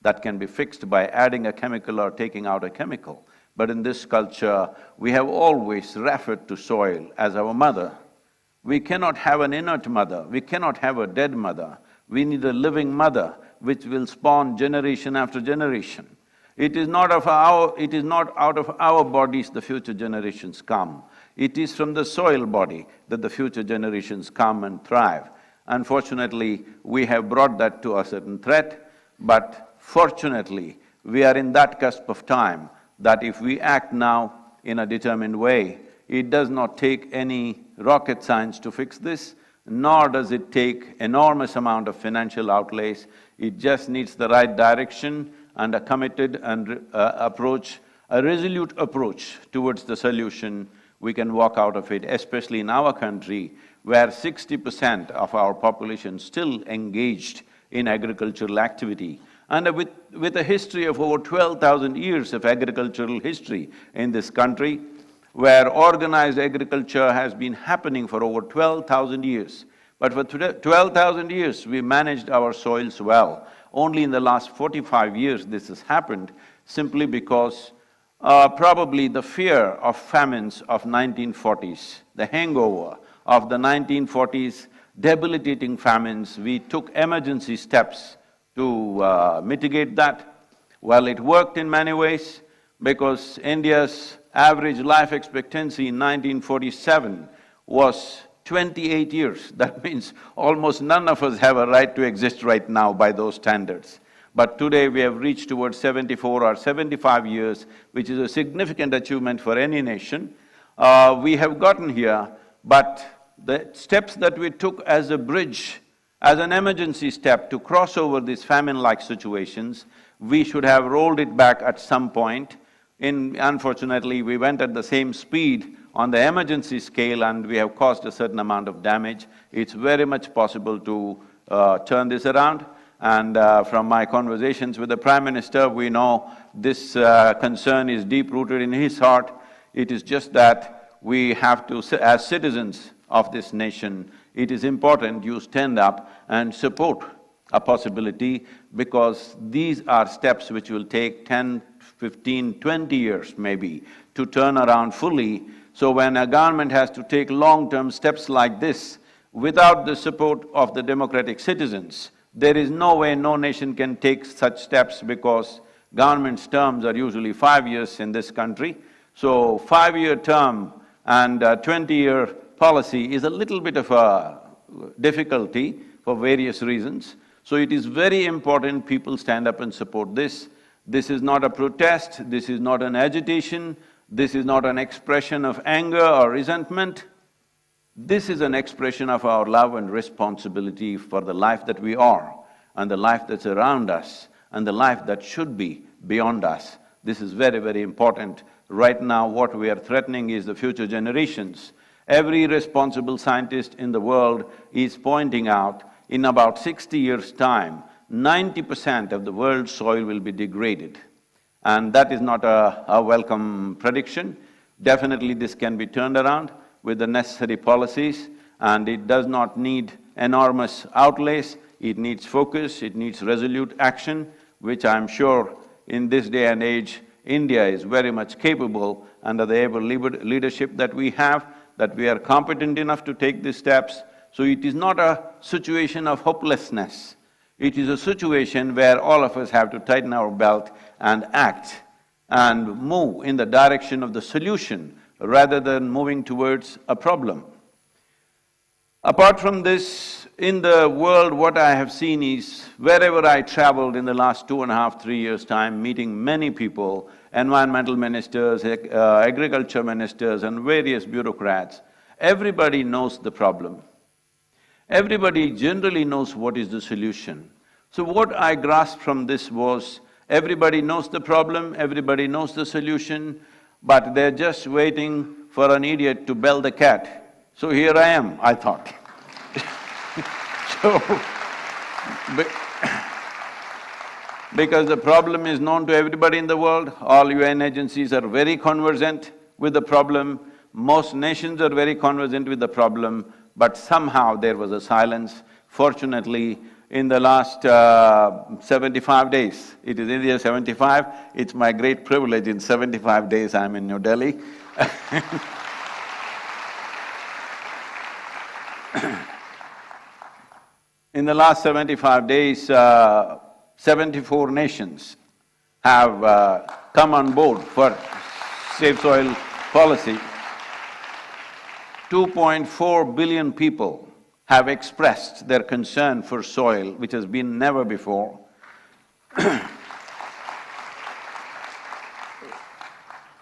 that can be fixed by adding a chemical or taking out a chemical. But in this culture, we have always referred to soil as our mother. We cannot have an inert mother, we cannot have a dead mother. We need a living mother which will spawn generation after generation. It is not out of our bodies the future generations come. It is from the soil body that the future generations come and thrive. Unfortunately, we have brought that to a certain threat, but fortunately, we are in that cusp of time that if we act now in a determined way, it does not take any rocket science to fix this, nor does it take enormous amount of financial outlays. It just needs the right direction and a committed and approach, a resolute approach towards the solution. We can walk out of it, especially in our country, where 60% of our population still engaged in agricultural activity. And with a history of over 12,000 years of agricultural history in this country, where organized agriculture has been happening for over 12,000 years. But for 12,000 years, we managed our soils well. Only in the last 45 years this has happened, simply because probably the fear of famines of 1940s, the hangover of the 1940s debilitating famines, we took emergency steps to mitigate that. Well, it worked in many ways, because India's average life expectancy in 1947 was 28 years. That means almost none of us have a right to exist right now by those standards. But today we have reached towards 74 or 75 years, which is a significant achievement for any nation. We have gotten here, but the steps that we took as a bridge, as an emergency step to cross over these famine-like situations, we should have rolled it back at some point. Unfortunately, we went at the same speed on the emergency scale and we have caused a certain amount of damage. It's very much possible to turn this around. And from my conversations with the Prime Minister, we know this concern is deep-rooted in his heart. It is just that we have to, as citizens of this nation, it is important you stand up and support a possibility, because these are steps which will take 10, 15, 20 years maybe to turn around fully. So when a government has to take long-term steps like this, without the support of the democratic citizens, there is no way no nation can take such steps, because government's terms are usually 5 years in this country. So 5-year term and 20-year policy is a little bit of a difficulty for various reasons. So it is very important people stand up and support this. This is not a protest, this is not an agitation, this is not an expression of anger or resentment. This is an expression of our love and responsibility for the life that we are, and the life that's around us, and the life that should be beyond us. This is very, very important. Right now, what we are threatening is the future generations. Every responsible scientist in the world is pointing out, in about 60 years' time, 90% of the world's soil will be degraded. And that is not a welcome prediction. Definitely this can be turned around with the necessary policies, and it does not need enormous outlays. It needs focus, it needs resolute action, which I'm sure in this day and age, India is very much capable under the able leadership that we have, that we are competent enough to take these steps. So it is not a situation of hopelessness. It is a situation where all of us have to tighten our belt and act and move in the direction of the solution rather than moving towards a problem. Apart from this, in the world what I have seen is, wherever I traveled in the last 2.5, 3 years' time, meeting many people, environmental ministers, agriculture ministers and various bureaucrats, everybody knows the problem. Everybody generally knows what is the solution. So what I grasped from this was, everybody knows the problem, everybody knows the solution, but they're just waiting for an idiot to bell the cat. So here I am, I thought. Because the problem is known to everybody in the world, all UN agencies are very conversant with the problem, most nations are very conversant with the problem, but somehow there was a silence. Fortunately, in the last 75 days. It is India 75, it's my great privilege in 75 days I'm in New Delhi. In the last 75 days, 74 nations have come on board for safe soil policy. 2.4 billion people have expressed their concern for soil, which has been never before.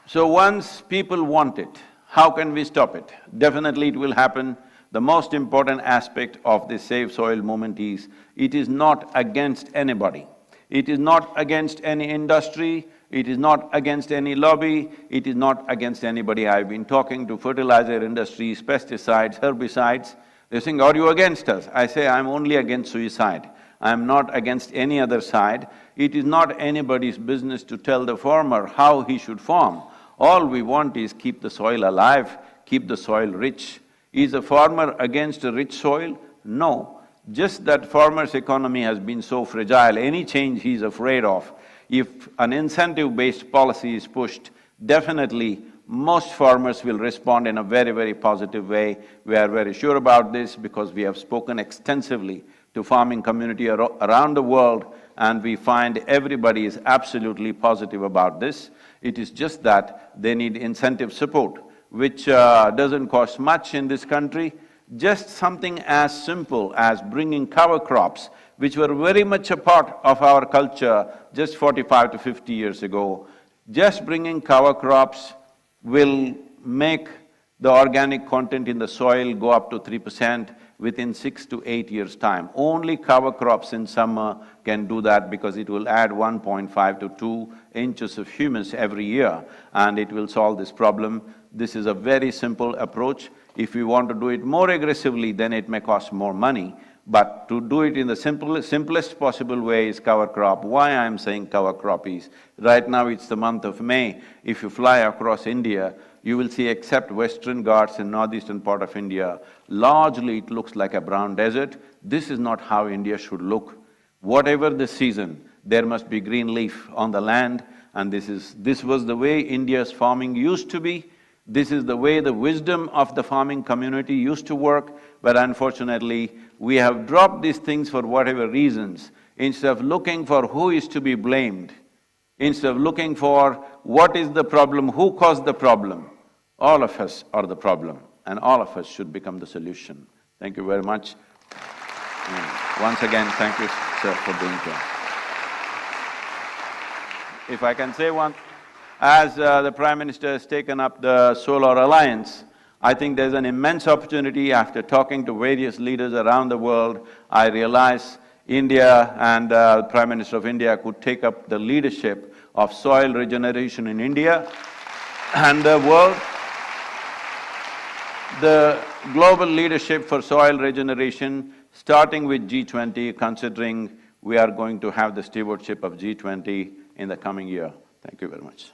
So once people want it, how can we stop it? Definitely it will happen. The most important aspect of this Save Soil movement is, it is not against anybody. It is not against any industry, it is not against any lobby, it is not against anybody. I've been talking to fertilizer industries, pesticides, herbicides. They're saying, are you against us? I say, I'm only against suicide. I'm not against any other side. It is not anybody's business to tell the farmer how he should farm. All we want is keep the soil alive, keep the soil rich. Is a farmer against a rich soil? No. Just that farmer's economy has been so fragile, any change he's afraid of. If an incentive-based policy is pushed, definitely most farmers will respond in a very, very positive way. We are very sure about this because we have spoken extensively to farming community around the world, and we find everybody is absolutely positive about this. It is just that they need incentive support, which doesn't cost much in this country. Just something as simple as bringing cover crops, which were very much a part of our culture just 45 to 50 years ago. Just bringing cover crops will make the organic content in the soil go up to 3% within 6 to 8 years' time. Only cover crops in summer can do that because it will add 1.5 to 2 inches of humus every year, and it will solve this problem. This is a very simple approach. If we want to do it more aggressively, then it may cost more money. But to do it in the simplest possible way is cover crop. Why I'm saying cover crop is, right now it's the month of May. If you fly across India, you will see, except Western Ghats and northeastern part of India, largely it looks like a brown desert. This is not how India should look. Whatever the season, there must be green leaf on the land, and this was the way India's farming used to be. This is the way the wisdom of the farming community used to work, but unfortunately, we have dropped these things for whatever reasons. Instead of looking for who is to be blamed, instead of looking for what is the problem, who caused the problem, all of us are the problem, and all of us should become the solution. Thank you very much. And once again, thank you, sir, for being here. If I can say one, as the Prime Minister has taken up the Solar Alliance, I think there's an immense opportunity. After talking to various leaders around the world, I realize India and the Prime Minister of India could take up the leadership of soil regeneration in India and the world. The global leadership for soil regeneration, starting with G20, considering we are going to have the stewardship of G20 in the coming year. Thank you very much.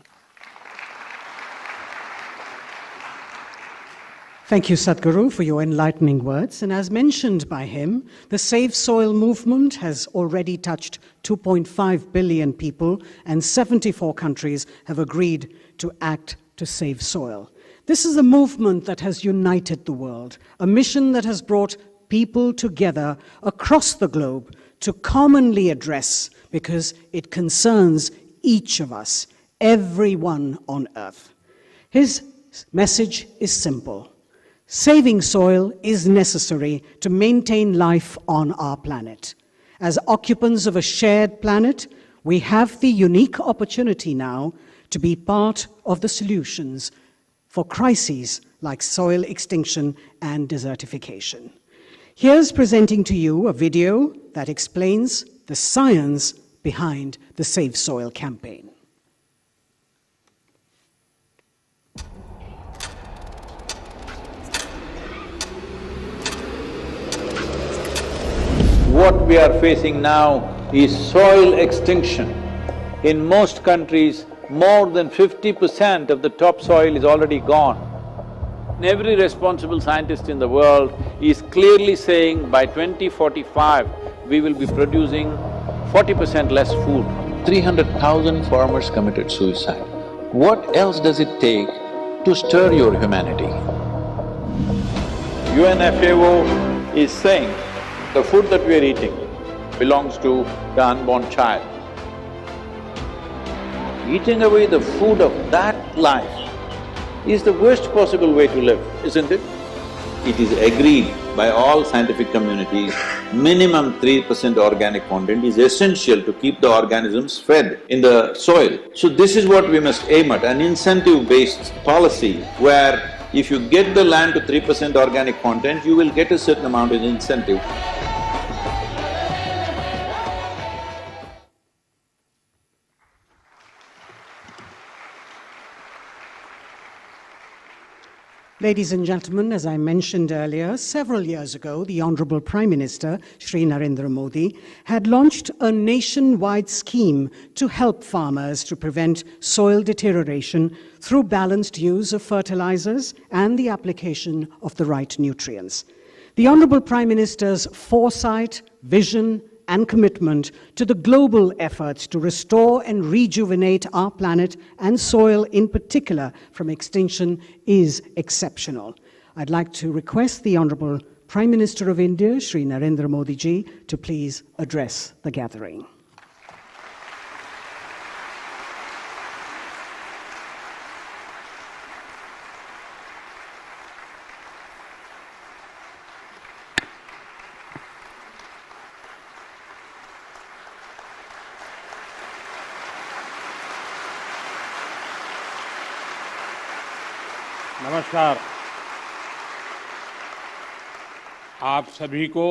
Thank you, Sadhguru, for your enlightening words. And as mentioned by him, the Save Soil movement has already touched 2.5 billion people, and 74 countries have agreed to act to save soil. This is a movement that has united the world, a mission that has brought people together across the globe to commonly address, because it concerns each of us, everyone on earth. His message is simple. Saving soil is necessary to maintain life on our planet. As occupants of a shared planet, we have the unique opportunity now to be part of the solutions for crises like soil extinction and desertification. Here's presenting to you a video that explains the science behind the Save Soil campaign. What we are facing now is soil extinction. In most countries, more than 50% of the topsoil is already gone. Every responsible scientist in the world is clearly saying by 2045, we will be producing 40% less food. 300,000 farmers committed suicide. What else does it take to stir your humanity? UNFAO is saying the food that we are eating belongs to the unborn child. Eating away the food of that life is the worst possible way to live, isn't it? It is agreed by all scientific communities, minimum 3% organic content is essential to keep the organisms fed in the soil. So this is what we must aim at, an incentive-based policy where if you get the land to 3% organic content, you will get a certain amount of incentive. Ladies and gentlemen, as I mentioned earlier, several years ago, the Honorable Prime Minister, Shri Narendra Modi, had launched a nationwide scheme to help farmers to prevent soil deterioration through balanced use of fertilizers and the application of the right nutrients. The Honorable Prime Minister's foresight, vision, and commitment to the global efforts to restore and rejuvenate our planet and soil in particular from extinction is exceptional. I'd like to request the Honorable Prime Minister of India, Shri Narendra Modi ji, to please address the gathering. नमस्कार। आप सभी को,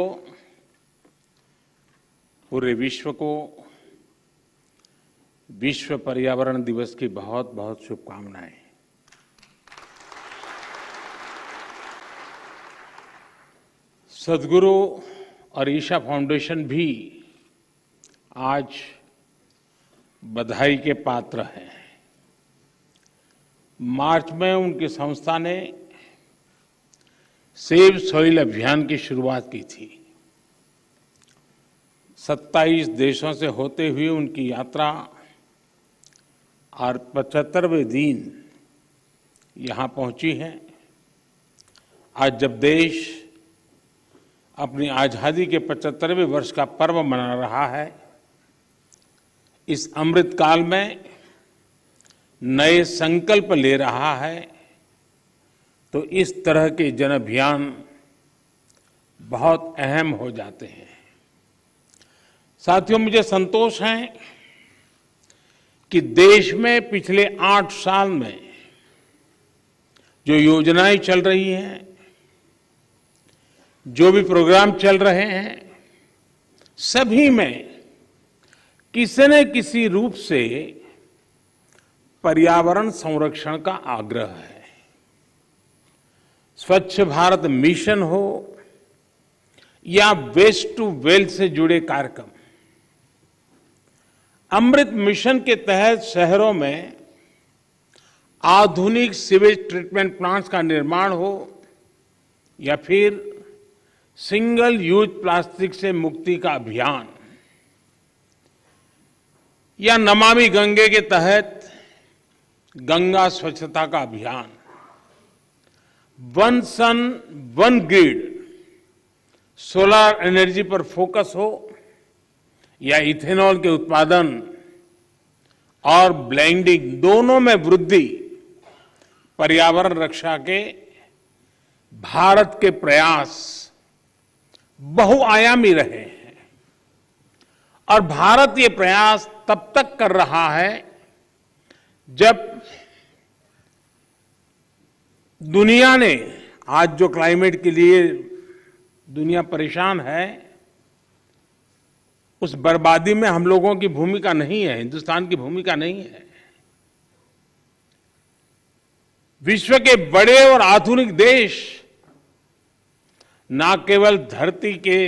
पूरे विश्व को विश्व पर्यावरण दिवस की बहुत बहुत शुभकामनाएं। सद्गुरु और ईशा फाउंडेशन भी आज बधाई के पात्र हैं। मार्च में उनकी संस्था ने सेव सॉइल अभियान की शुरुआत की थी। 27 देशों से होते हुए उनकी यात्रा और 75वें दिन यहाँ पहुंची है। आज जब देश अपनी आजादी के 75वें वर्ष का पर्व मना रहा है, इस अमृत काल में नए संकल्प ले रहा है, तो इस तरह के जन अभियान बहुत अहम हो जाते हैं। साथियों, मुझे संतोष है कि देश में पिछले 8 साल में जो योजनाएं चल रही हैं, जो भी प्रोग्राम चल रहे हैं, सभी में किसी न किसी रूप से पर्यावरण संरक्षण का आग्रह है। स्वच्छ भारत मिशन हो या वेस्ट टू वेल्थ से जुड़े कार्यक्रम, अमृत मिशन के तहत शहरों में आधुनिक सीवेज ट्रीटमेंट प्लांट्स का निर्माण हो या फिर सिंगल यूज प्लास्टिक से मुक्ति का अभियान, या नमामि गंगे के तहत गंगा स्वच्छता का अभियान, one sun one grid solar energy पर फोकस हो या इथेनॉल के उत्पादन और ब्लेंडिंग, दोनों में वृद्धि, पर्यावरण रक्षा के भारत के प्रयास बहुआयामी रहे हैं। और भारत ये प्रयास तब तक कर रहा है जब दुनिया ने, आज जो क्लाइमेट के लिए दुनिया परेशान है, उस बर्बादी में हम लोगों की भूमिका नहीं है, हिंदुस्तान की भूमिका नहीं है। विश्व के बड़े और आधुनिक देश न केवल धरती के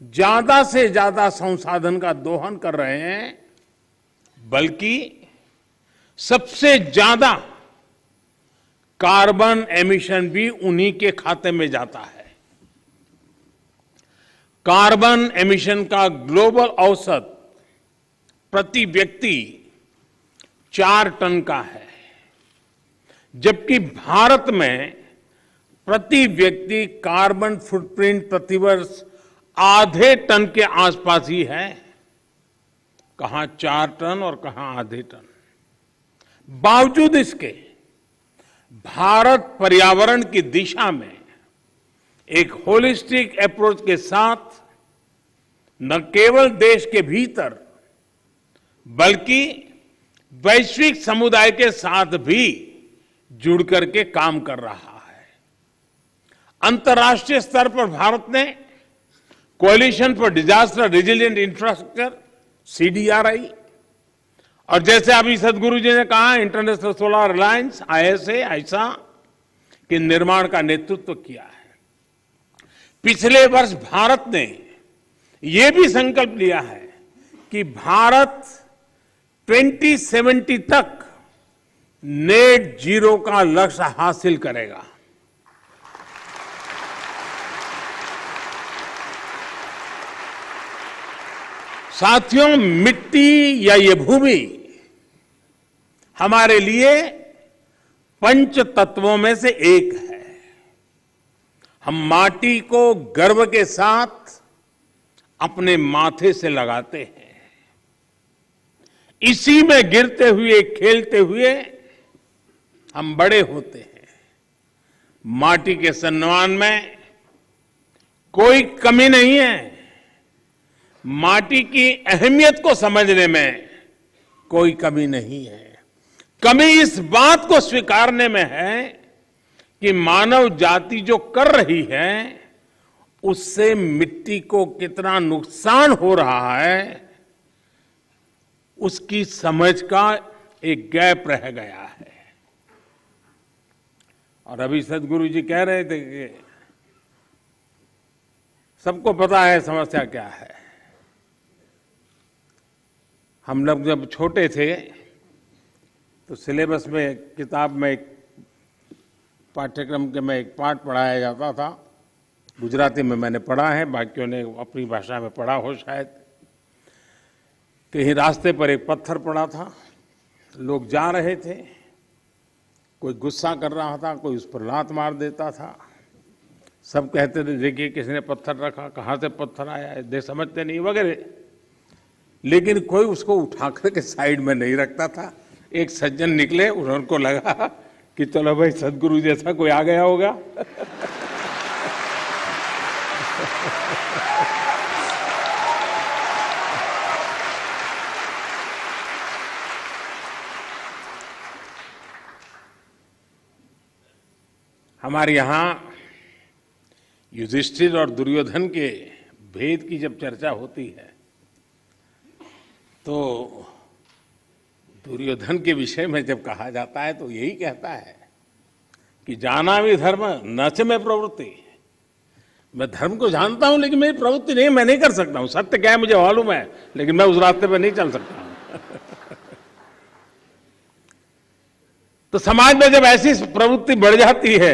ज्यादा से ज्यादा संसाधन का दोहन कर रहे हैं, बल्कि सबसे ज्यादा कार्बन एमिशन भी उन्हीं के खाते में जाता है। कार्बन एमिशन का ग्लोबल औसत प्रति व्यक्ति 4 टन का है, जबकि भारत में प्रति व्यक्ति कार्बन फुटप्रिंट प्रतिवर्ष आधे टन के आसपास ही है। कहां 4 टन और कहां आधे टन। बावजूद इसके भारत पर्यावरण की दिशा में एक होलिस्टिक अप्रोच के साथ न केवल देश के भीतर बल्कि वैश्विक समुदाय के साथ भी जुड़ करके काम कर रहा है। अंतर्राष्ट्रीय स्तर पर भारत ने coalition for disaster resilient infrastructure CDRI और जैसे अभी सदगुरु जी ने कहा इंटरनेशनल सोलर अलायंस ISA के निर्माण का नेतृत्व किया है। पिछले वर्ष भारत ने यह भी संकल्प लिया है कि भारत 2070 तक नेट जीरो का लक्ष्य हासिल करेगा। साथियों, मिट्टी या ये भूमि हमारे लिए पंच तत्वों में से एक है। हम माटी को गर्व के साथ अपने माथे से लगाते हैं, इसी में गिरते हुए खेलते हुए हम बड़े होते हैं। माटी के सम्मान में कोई कमी नहीं है, माटी की अहमियत को समझने में कोई कमी नहीं है। कमी इस बात को स्वीकारने में है कि मानव जाति जो कर रही है उससे मिट्टी को कितना नुकसान हो रहा है, उसकी समझ का एक गैप रह गया है। और अभी सदगुरु जी कह रहे थे कि सबको पता है समस्या क्या है। हम लोग जब छोटे थे तो सिलेबस में किताब में एक पाठ्यक्रम के में एक पाठ पढ़ाया जाता था। गुजराती में मैंने पढ़ा है, बाकियों ने अपनी भाषा में पढ़ा हो शायद। कहीं रास्ते पर एक पत्थर पड़ा था, लोग जा रहे थे, कोई गुस्सा कर रहा था, कोई उस पर लात मार देता था। सब कहते थे देखिए किसने पत्थर रखा, कहाँ से पत्थर आया, देख समझते नहीं वगैरह। लेकिन कोई उसको उठा करके साइड में नहीं रखता था। एक सज्जन निकले, उनको लगा कि चलो भाई सदगुरु जैसा कोई आ गया होगा। हमारे यहाँ युधिष्ठिर और दुर्योधन के भेद की जब चर्चा होती है तो दुर्योधन के विषय में जब कहा जाता है तो यही कहता है कि जाना भी धर्म न च में प्रवृत्ति। मैं धर्म को जानता हूं लेकिन मेरी प्रवृत्ति नहीं, मैं नहीं कर सकता हूं। सत्य क्या है मुझे मालूम है, लेकिन मैं उस रास्ते पर नहीं चल सकता हूं। तो समाज में जब ऐसी प्रवृत्ति बढ़ जाती है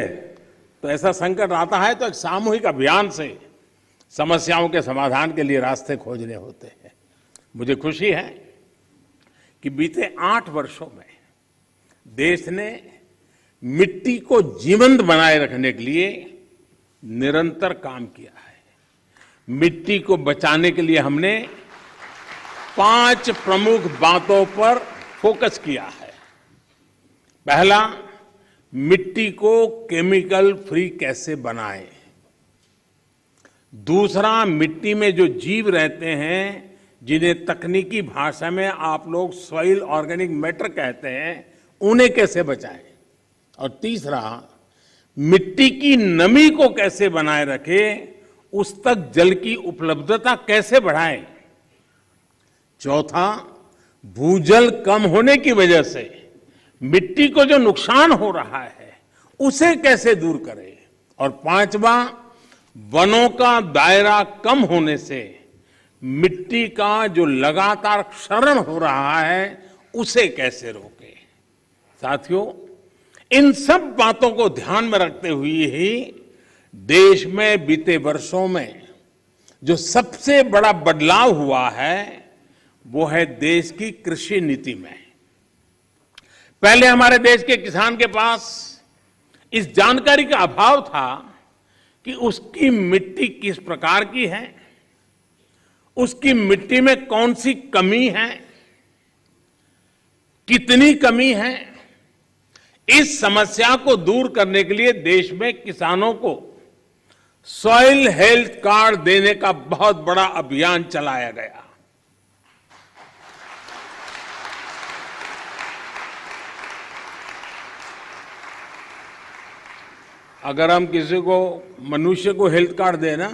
तो ऐसा संकट आता है तो एक सामूहिक अभियान से समस्याओं के समाधान के लिए रास्ते खोजने होते हैं। मुझे खुशी है कि बीते 8 वर्षों में देश ने मिट्टी को जीवंत बनाए रखने के लिए निरंतर काम किया है। मिट्टी को बचाने के लिए हमने 5 प्रमुख बातों पर फोकस किया है। पहला, मिट्टी को केमिकल फ्री कैसे बनाएं। दूसरा, मिट्टी में जो जीव रहते हैं जिन्हें तकनीकी भाषा में आप लोग सॉइल ऑर्गेनिक मैटर कहते हैं, उन्हें कैसे बचाएं। और तीसरा, मिट्टी की नमी को कैसे बनाए रखें, उस तक जल की उपलब्धता कैसे बढ़ाएं। चौथा, भूजल कम होने की वजह से मिट्टी को जो नुकसान हो रहा है उसे कैसे दूर करें। और पांचवा, वनों का दायरा कम होने से मिट्टी का जो लगातार क्षरण हो रहा है उसे कैसे रोकें। साथियों, इन सब बातों को ध्यान में रखते हुए ही देश में बीते वर्षों में जो सबसे बड़ा बदलाव हुआ है वो है देश की कृषि नीति में। पहले हमारे देश के किसान के पास इस जानकारी का अभाव था कि उसकी मिट्टी किस प्रकार की है, उसकी मिट्टी में कौन सी कमी है, कितनी कमी है। इस समस्या को दूर करने के लिए देश में किसानों को सॉइल हेल्थ कार्ड देने का बहुत बड़ा अभियान चलाया गया। अगर हम किसी को मनुष्य को हेल्थ कार्ड दें ना,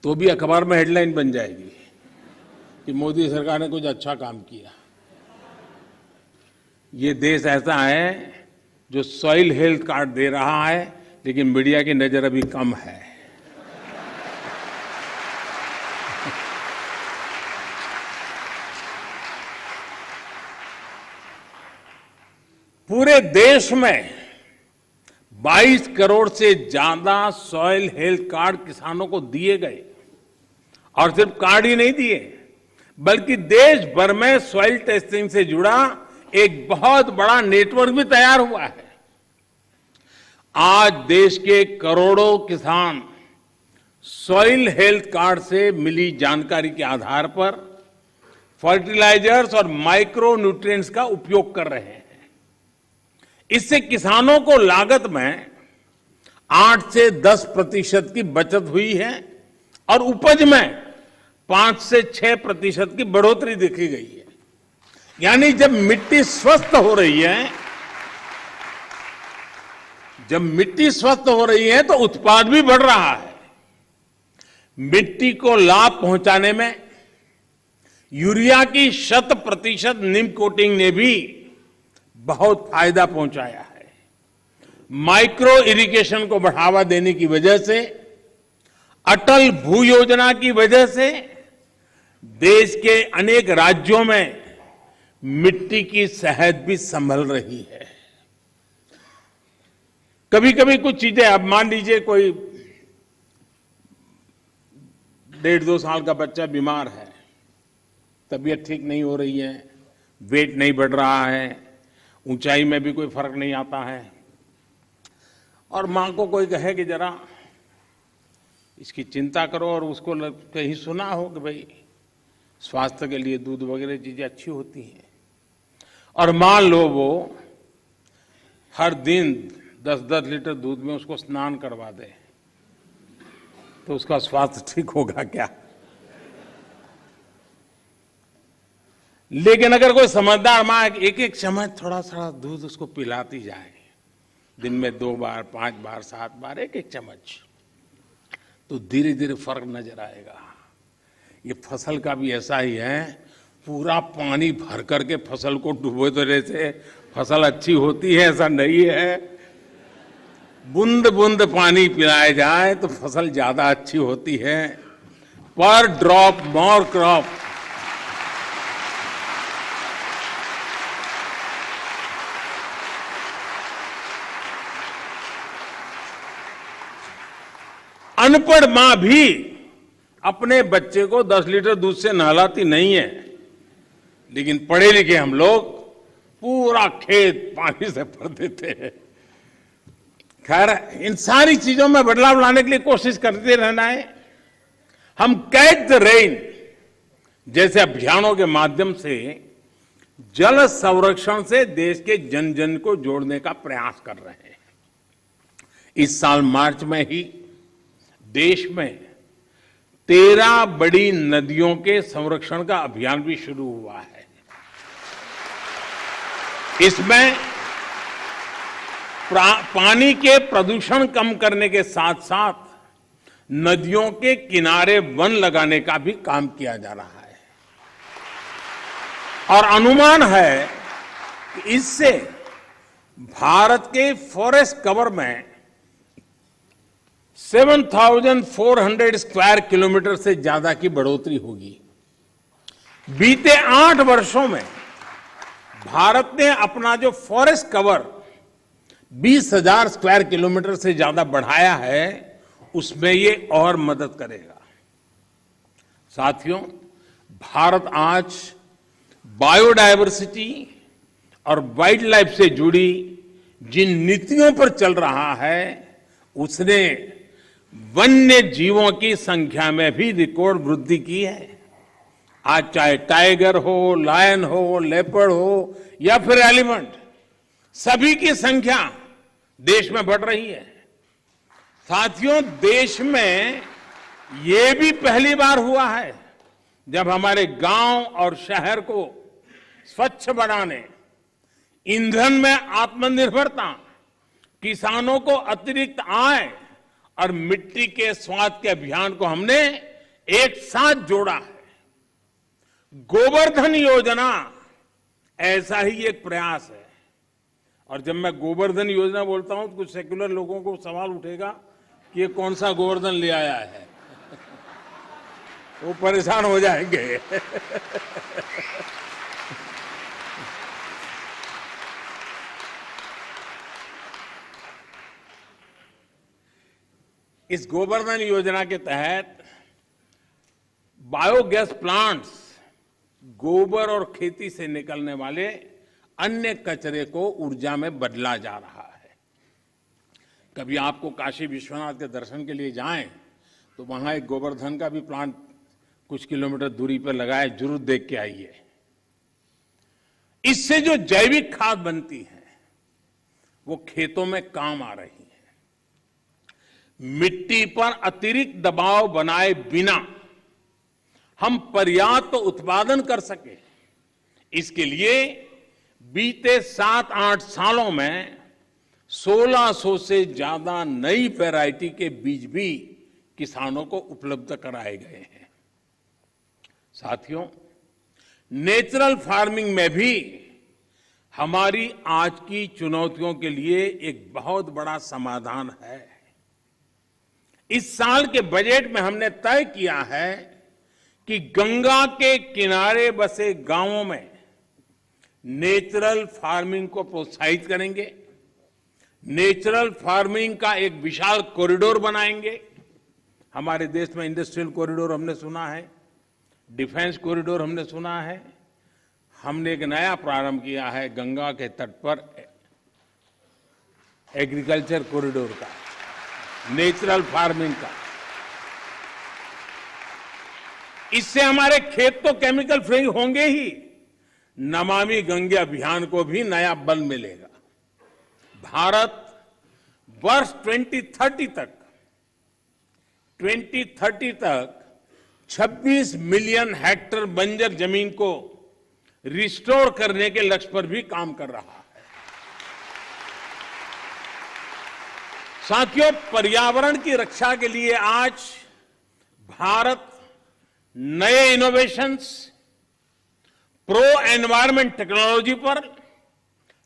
तो भी अखबार में हेडलाइन बन जाएगी कि मोदी सरकार ने कुछ अच्छा काम किया। ये देश ऐसा है जो सॉइल हेल्थ कार्ड दे रहा है, लेकिन मीडिया की नजर अभी कम है। पूरे देश में 22 करोड़ से ज्यादा सॉइल हेल्थ कार्ड किसानों को दिए गए, और सिर्फ कार्ड ही नहीं दिए बल्कि देश भर में सॉइल टेस्टिंग से जुड़ा एक बहुत बड़ा नेटवर्क भी तैयार हुआ है। आज देश के करोड़ों किसान सॉइल हेल्थ कार्ड से मिली जानकारी के आधार पर फर्टिलाइजर्स और माइक्रो न्यूट्रिएंट्स का उपयोग कर रहे हैं। इससे किसानों को लागत में 8 से 10% की बचत हुई है और उपज में 5 से 6% की बढ़ोतरी देखी गई है। यानी जब मिट्टी स्वस्थ हो रही है, तो उत्पाद भी बढ़ रहा है। मिट्टी को लाभ पहुंचाने में यूरिया की 100% नीम कोटिंग ने भी बहुत फायदा पहुंचाया है। माइक्रो इरिगेशन को बढ़ावा देने की वजह से, अटल भू योजना की वजह से देश के अनेक राज्यों में मिट्टी की सेहत भी संभल रही है। कभी कभी कुछ चीजें, अब मान लीजिए कोई 1.5-2 साल का बच्चा बीमार है, तबीयत ठीक नहीं हो रही है, वेट नहीं बढ़ रहा है, ऊंचाई में भी कोई फर्क नहीं आता है, और मां को कोई कहे कि जरा इसकी चिंता करो, और उसको कहीं सुना हो कि भाई स्वास्थ्य के लिए दूध वगैरह चीजें अच्छी होती हैं, और मान लो वो हर दिन 10-10 लीटर दूध में उसको स्नान करवा दे, तो उसका स्वास्थ्य ठीक होगा क्या? लेकिन अगर कोई समझदार मां एक चम्मच थोड़ा सा दूध उसको पिलाती जाए, दिन में 2 बार, 5 बार, 7 बार, एक चम्मच, तो धीरे धीरे फर्क नजर आएगा। ये फसल का भी ऐसा ही है, पूरा पानी भर करके फसल को डुबो देने से फसल अच्छी होती है ऐसा नहीं है। बूंद बूंद पानी पिलाया जाए तो फसल ज्यादा अच्छी होती है। पर ड्रॉप मोर क्रॉप। अनपढ़ मां भी अपने बच्चे को 10 लीटर दूध से नहलाती नहीं है, लेकिन पढ़े लिखे हम लोग पूरा खेत पानी से भर देते हैं। खैर, इन सारी चीजों में बदलाव लाने के लिए कोशिश करते रहना है। हम कैच द रेन जैसे अभियानों के माध्यम से जल संरक्षण से देश के जन जन को जोड़ने का प्रयास कर रहे हैं। इस साल मार्च में ही देश में 13 बड़ी नदियों के संरक्षण का अभियान भी शुरू हुआ है। इसमें पानी के प्रदूषण कम करने के साथ साथ नदियों के किनारे वन लगाने का भी काम किया जा रहा है, और अनुमान है कि इससे भारत के फॉरेस्ट कवर में 7,400 स्क्वायर किलोमीटर से ज्यादा की बढ़ोतरी होगी। बीते 8 वर्षों में भारत ने अपना जो फॉरेस्ट कवर 20,000 स्क्वायर किलोमीटर से ज्यादा बढ़ाया है, उसमें ये और मदद करेगा। साथियों, भारत आज बायोडायवर्सिटी और वाइल्ड लाइफ से जुड़ी जिन नीतियों पर चल रहा है, उसने वन्य जीवों की संख्या में भी रिकॉर्ड वृद्धि की है। आज चाहे टाइगर हो, लायन हो, लेपर्ड हो या फिर एलिफेंट, सभी की संख्या देश में बढ़ रही है। साथियों, देश में ये भी पहली बार हुआ है जब हमारे गांव और शहर को स्वच्छ बनाने, ईंधन में आत्मनिर्भरता, किसानों को अतिरिक्त आय और मिट्टी के स्वाद के अभियान को हमने एक साथ जोड़ा है। गोवर्धन योजना ऐसा ही एक प्रयास है। और जब मैं गोवर्धन योजना बोलता हूं तो कुछ सेक्युलर लोगों को सवाल उठेगा कि ये कौन सा गोवर्धन ले आया है। वो परेशान हो जाएंगे। इस गोवर्धन योजना के तहत बायोगैस प्लांट्स गोबर और खेती से निकलने वाले अन्य कचरे को ऊर्जा में बदला जा रहा है। कभी आपको काशी विश्वनाथ के दर्शन के लिए जाएं तो वहां एक गोवर्धन का भी प्लांट कुछ किलोमीटर दूरी पर लगाए, जरूर देख के आइए। इससे जो जैविक खाद बनती है वो खेतों में काम आ रही है। मिट्टी पर अतिरिक्त दबाव बनाए बिना हम पर्याप्त उत्पादन कर सके, इसके लिए बीते 7-8 सालों में 1600 से ज्यादा नई वैरायटी के बीज भी किसानों को उपलब्ध कराए गए हैं। साथियों, नेचुरल फार्मिंग में भी हमारी आज की चुनौतियों के लिए एक बहुत बड़ा समाधान है। इस साल के बजट में हमने तय किया है कि गंगा के किनारे बसे गांवों में नेचुरल फार्मिंग को प्रोत्साहित करेंगे। नेचुरल फार्मिंग का एक विशाल कॉरिडोर बनाएंगे। हमारे देश में इंडस्ट्रियल कॉरिडोर हमने सुना है, डिफेंस कॉरिडोर हमने सुना है। हमने एक नया प्रारंभ किया है गंगा के तट पर एग्रीकल्चर कॉरिडोर का, नेचुरल फार्मिंग का। इससे हमारे खेत तो केमिकल फ्री होंगे ही, नमामि गंगे अभियान को भी नया बल मिलेगा। भारत वर्ष 2030 तक 26 मिलियन हेक्टेयर बंजर जमीन को रिस्टोर करने के लक्ष्य पर भी काम कर रहा है। साथियों, पर्यावरण की रक्षा के लिए आज भारत नए इनोवेशंस, प्रो एनवायरमेंट टेक्नोलॉजी पर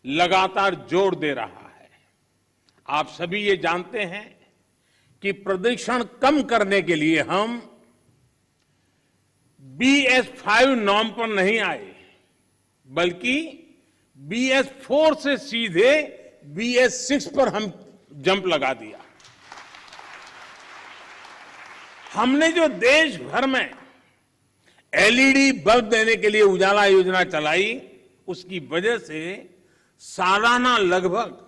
लगातार जोर दे रहा है। आप सभी ये जानते हैं कि प्रदूषण कम करने के लिए हम BS5 नॉर्म पर नहीं आए, बल्कि BS4 से सीधे BS6 पर हम जंप लगा दिया। हमने जो देश भर में LED बल्ब देने के लिए उजाला योजना चलाई, उसकी वजह से सालाना लगभग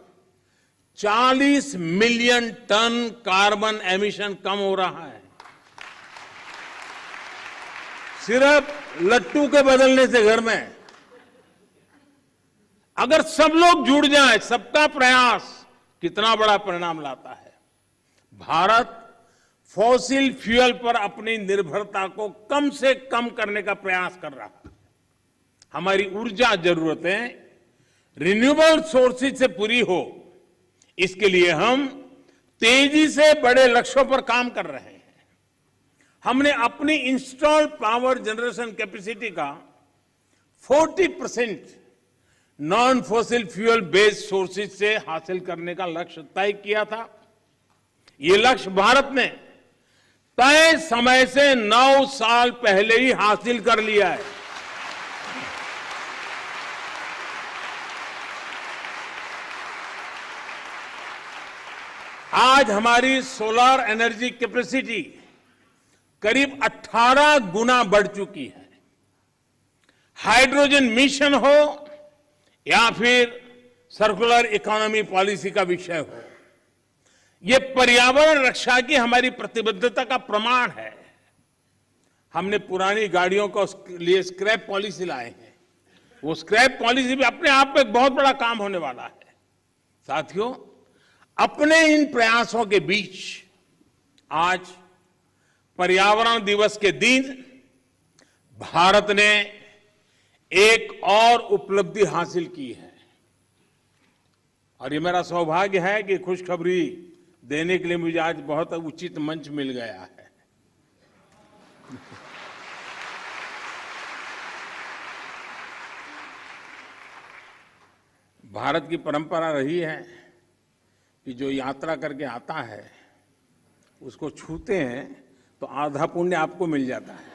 40 मिलियन टन कार्बन एमिशन कम हो रहा है। सिर्फ लट्टू के बदलने से घर में अगर सब लोग जुड़ जाएं, सबका प्रयास कितना बड़ा परिणाम लाता है। भारत फॉसिल फ्यूल पर अपनी निर्भरता को कम से कम करने का प्रयास कर रहा है। हमारी ऊर्जा जरूरतें रिन्यूएबल सोर्सेज से पूरी हो, इसके लिए हम तेजी से बड़े लक्ष्यों पर काम कर रहे हैं। हमने अपनी इंस्टॉल्ड पावर जनरेशन कैपेसिटी का 40% non fossil fuel based sources से हासिल करने का लक्ष्य तय किया था। ये लक्ष्य भारत ने तय समय से 9 साल पहले ही हासिल कर लिया है। आज हमारी सोलर एनर्जी कैपेसिटी करीब 18 गुना बढ़ चुकी है। हाइड्रोजन मिशन हो या फिर सर्कुलर इकोनॉमी पॉलिसी का विषय हो, ये पर्यावरण रक्षा की हमारी प्रतिबद्धता का प्रमाण है। हमने पुरानी गाड़ियों को लिए स्क्रैप पॉलिसी लाए हैं। वो स्क्रैप पॉलिसी भी अपने आप में एक बहुत बड़ा काम होने वाला है। साथियों, अपने इन प्रयासों के बीच आज पर्यावरण दिवस के दिन भारत ने एक और उपलब्धि हासिल की है और ये मेरा सौभाग्य है कि खुशखबरी देने के लिए मुझे आज बहुत उचित मंच मिल गया है। भारत की परंपरा रही है कि जो यात्रा करके आता है उसको छूते हैं तो आधा पुण्य आपको मिल जाता है।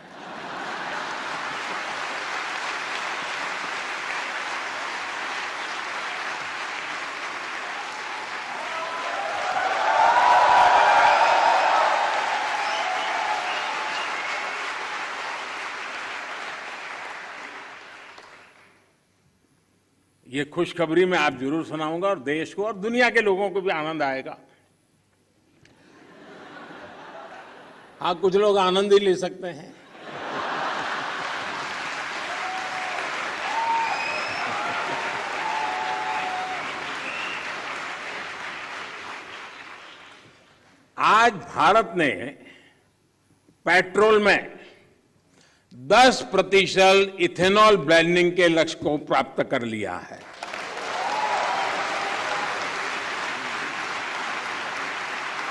ये खुशखबरी मैं आप जरूर सुनाऊंगा और देश को और दुनिया के लोगों को भी आनंद आएगा। हाँ, कुछ लोग आनंद ही ले सकते हैं। आज भारत ने पेट्रोल में 10% इथेनॉल ब्लेंडिंग के लक्ष्य को प्राप्त कर लिया है।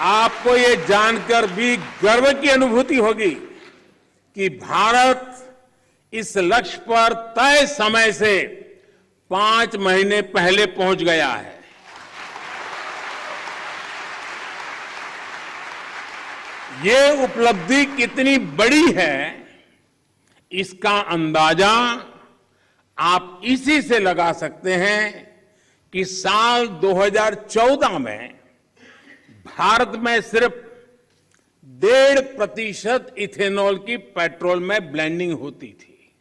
आपको ये जानकर भी गर्व की अनुभूति होगी कि भारत इस लक्ष्य पर तय समय से 5 महीने पहले पहुंच गया है। ये उपलब्धि कितनी बड़ी है, इसका अंदाजा आप इसी से लगा सकते हैं कि साल 2014 में भारत में सिर्फ 1.5% इथेनॉल की पेट्रोल में ब्लेंडिंग होती थी।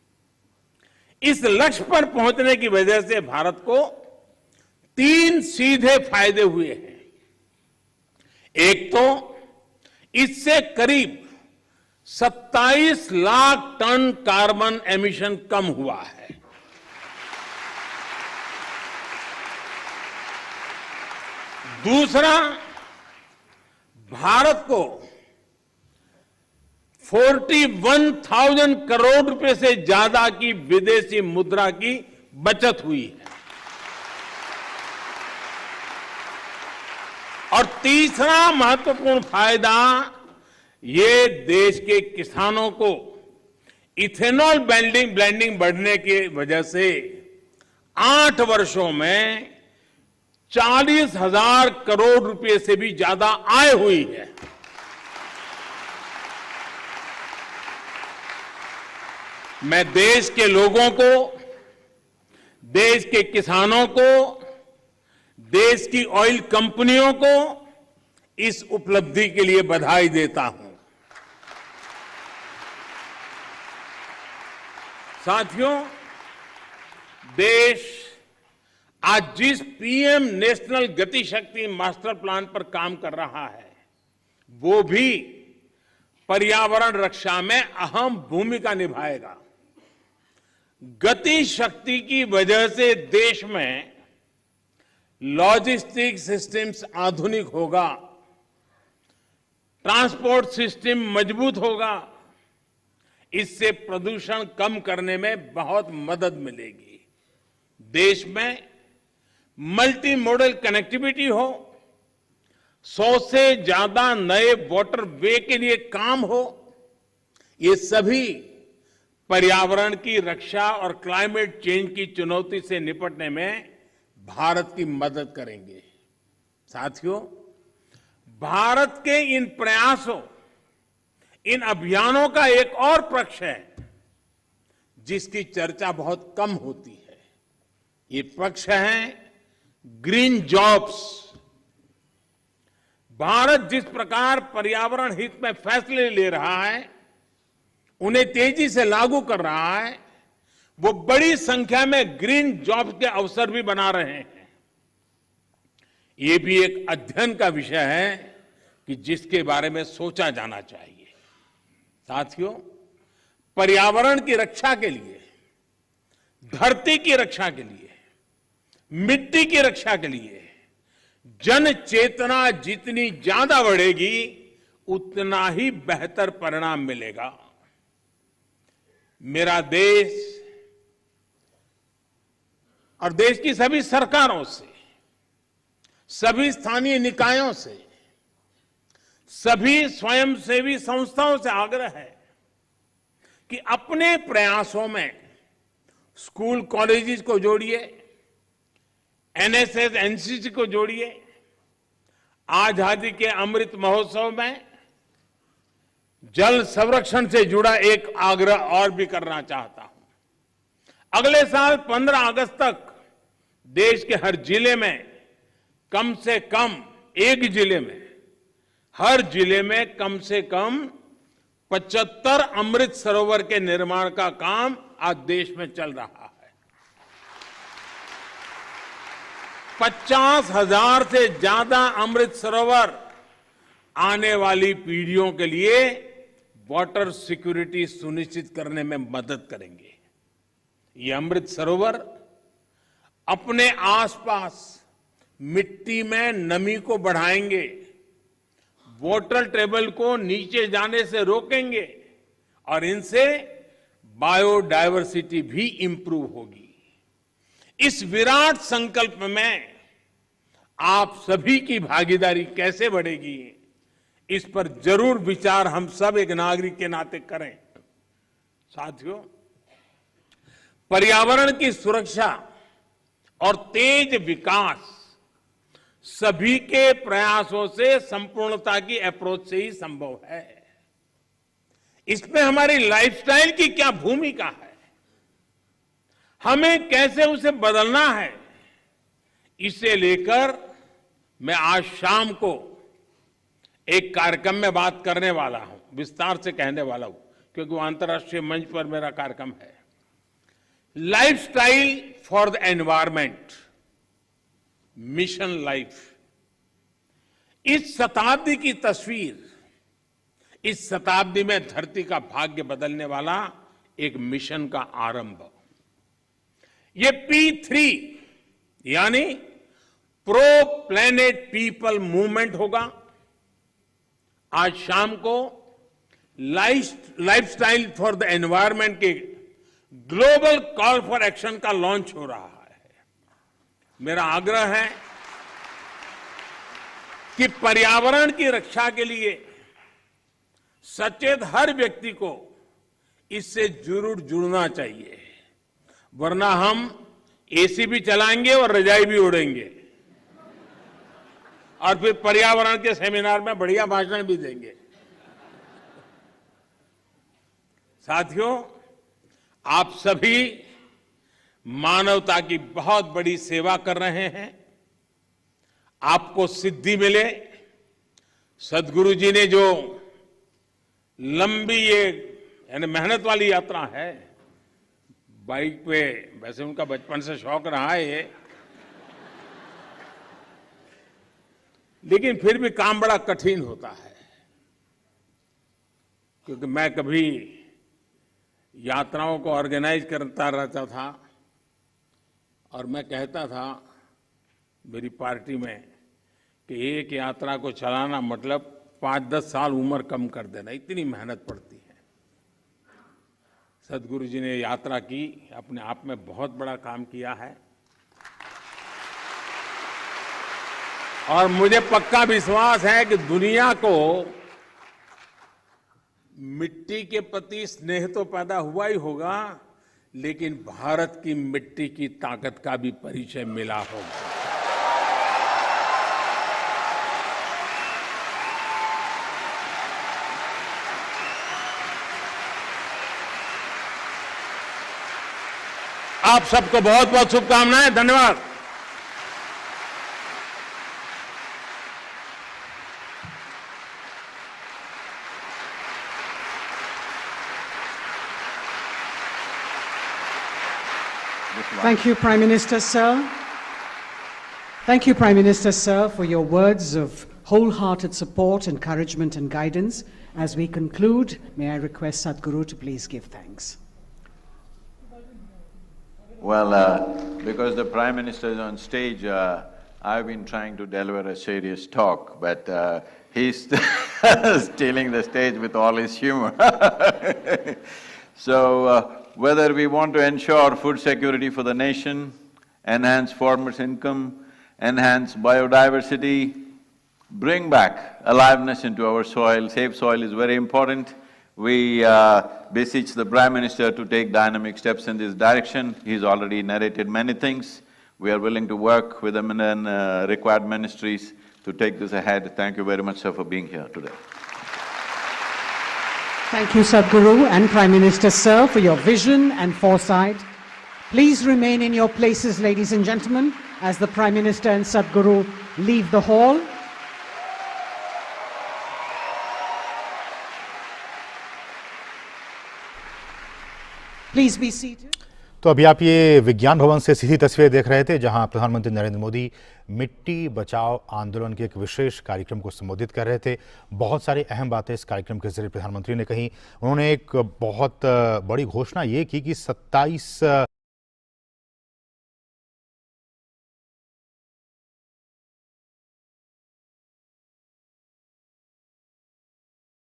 इस लक्ष्य पर पहुंचने की वजह से भारत को 3 सीधे फायदे हुए हैं। एक तो इससे करीब 27 लाख टन कार्बन एमिशन कम हुआ है। दूसरा, भारत को 41,000 करोड़ रुपए से ज्यादा की विदेशी मुद्रा की बचत हुई है। और तीसरा महत्वपूर्ण फायदा, ये देश के किसानों को इथेनॉल ब्लेंडिंग बढ़ने की वजह से 8 वर्षों में 40,000 करोड़ रुपए से भी ज्यादा आय हुई है। मैं देश के लोगों को, देश के किसानों को, देश की ऑयल कंपनियों को इस उपलब्धि के लिए बधाई देता हूं। साथियों, देश आज जिस पीएम नेशनल गति शक्ति मास्टर प्लान पर काम कर रहा है, वो भी पर्यावरण रक्षा में अहम भूमिका निभाएगा। गति शक्ति की वजह से देश में लॉजिस्टिक सिस्टम्स आधुनिक होगा, ट्रांसपोर्ट सिस्टम मजबूत होगा। इससे प्रदूषण कम करने में बहुत मदद मिलेगी। देश में मल्टी मॉडल कनेक्टिविटी हो, 100 से ज्यादा नए वाटर वे के लिए काम हो, ये सभी पर्यावरण की रक्षा और क्लाइमेट चेंज की चुनौती से निपटने में भारत की मदद करेंगे। साथियों, भारत के इन प्रयासों, इन अभियानों का एक और पक्ष है जिसकी चर्चा बहुत कम होती है। ये पक्ष है ग्रीन जॉब्स। भारत जिस प्रकार पर्यावरण हित में फैसले ले रहा है, उन्हें तेजी से लागू कर रहा है, वो बड़ी संख्या में ग्रीन जॉब के अवसर भी बना रहे हैं। ये भी एक अध्ययन का विषय है कि जिसके बारे में सोचा जाना चाहिए। साथियों, पर्यावरण की रक्षा के लिए, धरती की रक्षा के लिए, मिट्टी की रक्षा के लिए जन चेतना जितनी ज्यादा बढ़ेगी, उतना ही बेहतर परिणाम मिलेगा। मेरा देश और देश की सभी सरकारों से, सभी स्थानीय निकायों से, सभी स्वयंसेवी संस्थाओं से आग्रह है कि अपने प्रयासों में स्कूल कॉलेजेस को जोड़िए, एनएसएस एनसीसी को जोड़िए। आजादी के अमृत महोत्सव में जल संरक्षण से जुड़ा एक आग्रह और भी करना चाहता हूं। अगले साल 15 अगस्त तक देश के हर जिले में कम से कम एक जिले में, हर जिले में कम से कम 75 अमृत सरोवर के निर्माण का काम आज देश में चल रहा है। 50,000 से ज्यादा अमृत सरोवर आने वाली पीढ़ियों के लिए वाटर सिक्योरिटी सुनिश्चित करने में मदद करेंगे। ये अमृत सरोवर अपने आसपास मिट्टी में नमी को बढ़ाएंगे, वाटर टेबल को नीचे जाने से रोकेंगे और इनसे बायोडायवर्सिटी भी इंप्रूव होगी। इस विराट संकल्प में आप सभी की भागीदारी कैसे बढ़ेगी, इस पर जरूर विचार हम सब एक नागरिक के नाते करें। साथियों, पर्यावरण की सुरक्षा और तेज विकास सभी के प्रयासों से संपूर्णता की अप्रोच से ही संभव है। इसमें हमारी लाइफस्टाइल की क्या भूमिका है, हमें कैसे उसे बदलना है, इसे लेकर मैं आज शाम को एक कार्यक्रम में बात करने वाला हूं, विस्तार से कहने वाला हूं, क्योंकि वो अंतर्राष्ट्रीय मंच पर मेरा कार्यक्रम है। Lifestyle for the environment, mission life. इस शताब्दी की तस्वीर, इस शताब्दी में धरती का भाग्य बदलने वाला एक मिशन का आरंभ। ये P3 यानी प्रो प्लेनेट पीपल मूवमेंट होगा। आज शाम को लाइफस्टाइल फॉर द एनवायरमेंट के ग्लोबल कॉल फॉर एक्शन का लॉन्च हो रहा है। मेरा आग्रह है कि पर्यावरण की रक्षा के लिए सचेत हर व्यक्ति को इससे जरूर जुड़ना चाहिए, वरना हम एसी भी चलाएंगे और रजाई भी उड़ेंगे और फिर पर्यावरण के सेमिनार में बढ़िया भाषण भी देंगे। साथियों, आप सभी मानवता की बहुत बड़ी सेवा कर रहे हैं। आपको सिद्धि मिले। सदगुरु जी ने जो लंबी ये यानी मेहनत वाली यात्रा है, बाइक पे, वैसे उनका बचपन से शौक रहा है ये, लेकिन फिर भी काम बड़ा कठिन होता है। क्योंकि मैं कभी यात्राओं को ऑर्गेनाइज करता रहता था और मैं कहता था मेरी पार्टी में कि एक यात्रा को चलाना मतलब 5-10 साल उम्र कम कर देना, इतनी मेहनत पड़ती है। सदगुरु जी ने यात्रा की, अपने आप में बहुत बड़ा काम किया है और मुझे पक्का विश्वास है कि दुनिया को मिट्टी के प्रति स्नेह तो पैदा हुआ ही होगा, लेकिन भारत की मिट्टी की ताकत का भी परिचय मिला होगा। आप सबको बहुत बहुत शुभकामनाएं। धन्यवाद। this one. Thank you, Prime Minister, sir. Thank you, Prime Minister, sir, for your words of wholehearted support, encouragement and guidance. As we conclude, may I request Sadhguru to please give thanks. Well, because the Prime Minister is on stage, I've been trying to deliver a serious talk, but he's stealing the stage with all his humor. So, whether we want to ensure food security for the nation, enhance farmers' income, enhance biodiversity, bring back aliveness into our soil, safe soil is very important. We beseech the Prime Minister to take dynamic steps in this direction. He's already narrated many things. We are willing to work with him in required ministries to take this ahead. Thank you very much, sir, for being here today. Thank you, Sadhguru and Prime Minister, sir, for your vision and foresight. Please remain in your places, ladies and gentlemen, as the Prime Minister and Sadhguru leave the hall. Please be seated. तो अभी आप ये विज्ञान भवन से सीधी तस्वीर देख रहे थे, जहां प्रधानमंत्री नरेंद्र मोदी मिट्टी बचाओ आंदोलन के एक विशेष कार्यक्रम को संबोधित कर रहे थे। बहुत सारी अहम बातें इस कार्यक्रम के जरिए प्रधानमंत्री ने कही। उन्होंने एक बहुत बड़ी घोषणा ये की कि 27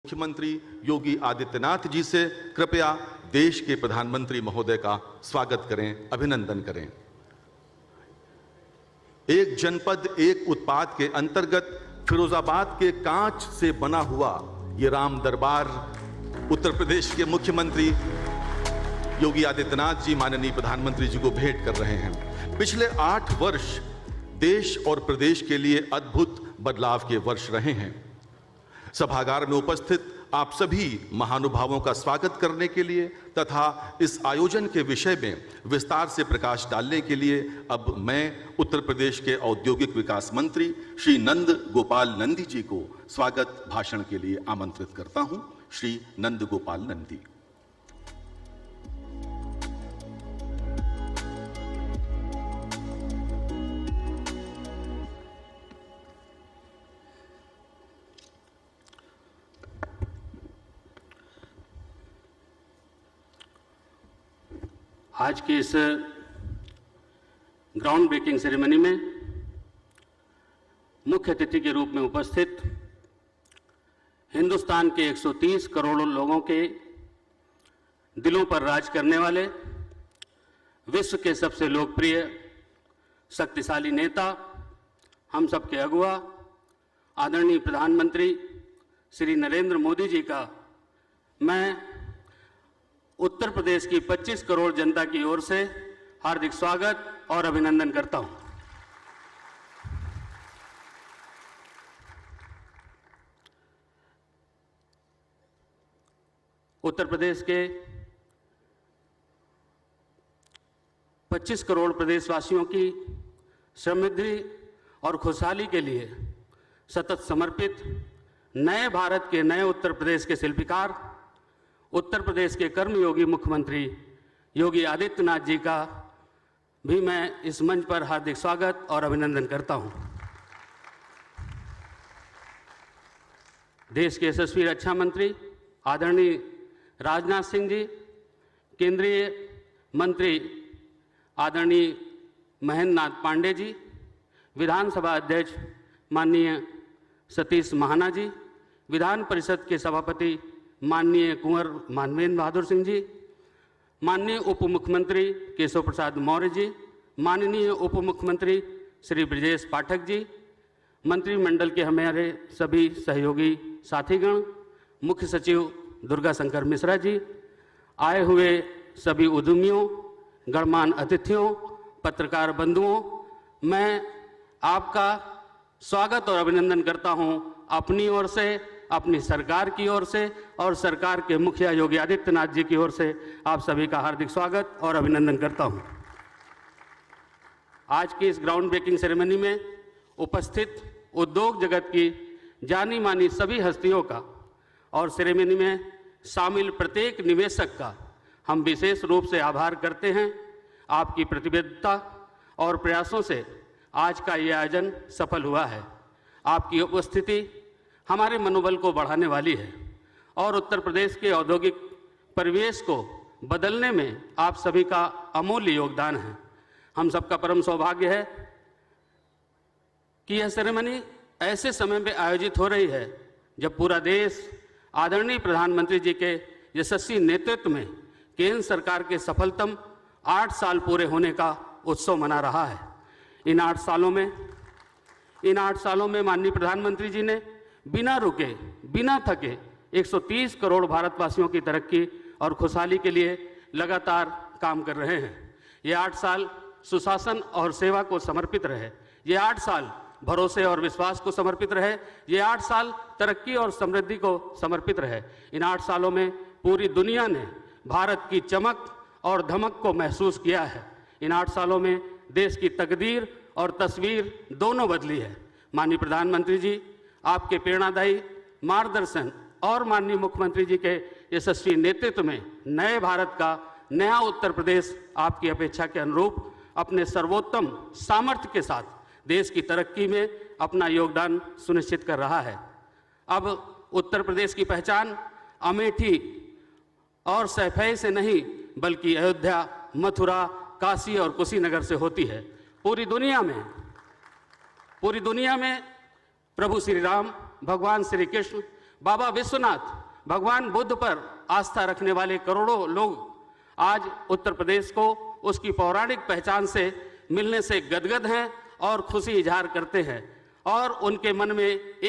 मुख्यमंत्री योगी आदित्यनाथ जी से कृपया देश के प्रधानमंत्री महोदय का स्वागत करें, अभिनंदन करें। एक जनपद एक उत्पाद के अंतर्गत फिरोजाबाद के कांच से बना हुआ ये राम दरबार उत्तर प्रदेश के मुख्यमंत्री योगी आदित्यनाथ जी माननीय प्रधानमंत्री जी को भेंट कर रहे हैं। पिछले 8 वर्ष देश और प्रदेश के लिए अद्भुत बदलाव के वर्ष रहे हैं। सभागार में उपस्थित आप सभी महानुभावों का स्वागत करने के लिए तथा इस आयोजन के विषय में विस्तार से प्रकाश डालने के लिए अब मैं उत्तर प्रदेश के औद्योगिक विकास मंत्री श्री नंद गोपाल नंदी जी को स्वागत भाषण के लिए आमंत्रित करता हूं। श्री नंद गोपाल नंदी। आज की इस ग्राउंड ब्रेकिंग सेरेमनी में मुख्य अतिथि के रूप में उपस्थित हिंदुस्तान के 130 करोड़ लोगों के दिलों पर राज करने वाले विश्व के सबसे लोकप्रिय शक्तिशाली नेता, हम सबके अगुआ आदरणीय प्रधानमंत्री श्री नरेंद्र मोदी जी का मैं उत्तर प्रदेश की 25 करोड़ जनता की ओर से हार्दिक स्वागत और अभिनंदन करता हूं। उत्तर प्रदेश के 25 करोड़ प्रदेशवासियों की समृद्धि और खुशहाली के लिए सतत समर्पित नए भारत के नए उत्तर प्रदेश के शिल्पकार उत्तर प्रदेश के कर्मयोगी मुख्यमंत्री योगी आदित्यनाथ जी का भी मैं इस मंच पर हार्दिक स्वागत और अभिनंदन करता हूं। देश के यशस्वी रक्षा मंत्री आदरणीय राजनाथ सिंह जी, केंद्रीय मंत्री आदरणीय महेंद्र नाथ पांडे जी, विधानसभा अध्यक्ष माननीय सतीश महाना जी, विधान परिषद के सभापति माननीय कुंवर मानवेंद्र बहादुर सिंह जी, माननीय उप मुख्यमंत्री केशव प्रसाद मौर्य जी, माननीय उप मुख्यमंत्री श्री ब्रजेश पाठक जी, मंत्रिमंडल के हमारे सभी सहयोगी साथीगण, मुख्य सचिव दुर्गा शंकर मिश्रा जी, आए हुए सभी उद्यमियों, गणमान्य अतिथियों, पत्रकार बंधुओं, मैं आपका स्वागत और अभिनंदन करता हूं अपनी ओर से, अपनी सरकार की ओर से और सरकार के मुखिया योगी आदित्यनाथ जी की ओर से आप सभी का हार्दिक स्वागत और अभिनंदन करता हूं। आज की इस ग्राउंड ब्रेकिंग सेरेमनी में उपस्थित उद्योग जगत की जानी मानी सभी हस्तियों का और सेरेमनी में शामिल प्रत्येक निवेशक का हम विशेष रूप से आभार करते हैं। आपकी प्रतिबद्धता और प्रयासों से आज का ये आयोजन सफल हुआ है। आपकी उपस्थिति हमारे मनोबल को बढ़ाने वाली है और उत्तर प्रदेश के औद्योगिक परिवेश को बदलने में आप सभी का अमूल्य योगदान है। हम सबका परम सौभाग्य है कि यह सेरेमनी ऐसे समय में आयोजित हो रही है जब पूरा देश आदरणीय प्रधानमंत्री जी के यशस्वी नेतृत्व में केंद्र सरकार के सफलतम 8 साल पूरे होने का उत्सव मना रहा है। इन 8 सालों में माननीय प्रधानमंत्री जी ने बिना रुके, बिना थके 130 करोड़ भारतवासियों की तरक्की और खुशहाली के लिए लगातार काम कर रहे हैं। ये 8 साल सुशासन और सेवा को समर्पित रहे। ये 8 साल भरोसे और विश्वास को समर्पित रहे। ये 8 साल तरक्की और समृद्धि को समर्पित रहे। इन 8 सालों में पूरी दुनिया ने भारत की चमक और धमक को महसूस किया है। इन 8 सालों में देश की तकदीर और तस्वीर दोनों बदली है। माननीय प्रधानमंत्री जी, आपके प्रेरणादायी मार्गदर्शन और माननीय मुख्यमंत्री जी के यशस्वी नेतृत्व में नए भारत का नया उत्तर प्रदेश आपकी अपेक्षा के अनुरूप अपने सर्वोत्तम सामर्थ्य के साथ देश की तरक्की में अपना योगदान सुनिश्चित कर रहा है। अब उत्तर प्रदेश की पहचान अमेठी और सैफई से नहीं बल्कि अयोध्या, मथुरा, काशी और कुशीनगर से होती है। पूरी दुनिया में प्रभु श्री राम, भगवान श्री कृष्ण, बाबा विश्वनाथ, भगवान बुद्ध पर आस्था रखने वाले करोड़ों लोग आज उत्तर प्रदेश को उसकी पौराणिक पहचान से मिलने से गदगद हैं और खुशी इजहार करते हैं और उनके मन में एक